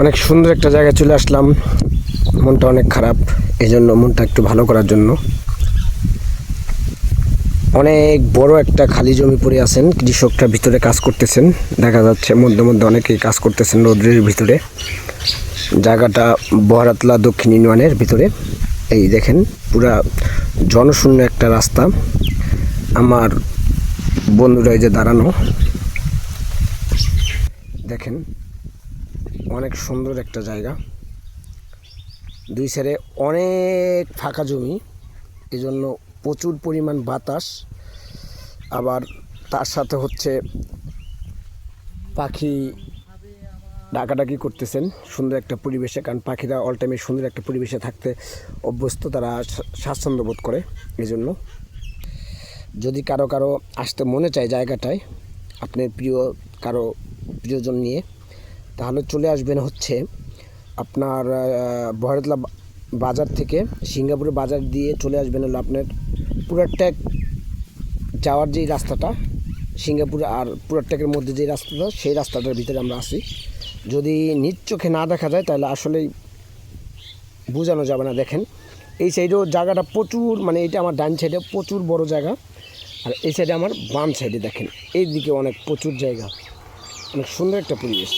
অনেক সুন্দর একটা জায়গায় চলে আসলাম। মনটা অনেক খারাপ, এই জন্য মনটা একটু ভালো করার জন্য অনেক বড় একটা খালি জমি পড়ে আছেন। কৃষকরা ভিতরে কাজ করতেছেন, দেখা যাচ্ছে মধ্যে মধ্যে অনেকেই কাজ করতেছেন রৌদ্রের ভিতরে। জায়গাটা বহরাতলা দক্ষিণ ইউনিয়নের ভিতরে। এই দেখেন পুরা জনশূন্য একটা রাস্তা। আমার বন্ধুরা এই যে দাঁড়ানো, দেখেন অনেক সুন্দর একটা জায়গা। দুই সাইডে অনেক ফাঁকা জমি, এজন্য প্রচুর পরিমাণ বাতাস। আবার তার সাথে হচ্ছে পাখি ডাকাডাকি করতেছেন সুন্দর একটা পরিবেশে, কারণ পাখিরা অল টাইমে সুন্দর একটা পরিবেশে থাকতে অভ্যস্ত, তারা স্বাচ্ছন্দ্য বোধ করে। এই জন্য যদি কারো আসতে মনে চায় জায়গাটায়, আপনার কারো প্রিয়জন নিয়ে, তাহলে চলে আসবেন হচ্ছে আপনার বহরাতলা বাজার থেকে, সিঙ্গাপুরের বাজার দিয়ে চলে আসবেন হলো আপনার পুরাট্যাক যাওয়ার যেই রাস্তাটা, সিঙ্গাপুর আর পুরাট্যাকের মধ্যে যে রাস্তাটা, সেই রাস্তাটার ভিতরে আমরা আছি। যদি নিজ চোখে না দেখা যায় তাহলে আসলেই বোঝানো যাবে না। দেখেন এই সাইডেও জায়গাটা প্রচুর, মানে এটা আমার ডান সাইডে প্রচুর বড় জায়গা, আর এই সাইডে আমার বাম সাইডে দেখেন এই দিকে অনেক প্রচুর জায়গা, অনেক সুন্দর একটা পরিবেশ।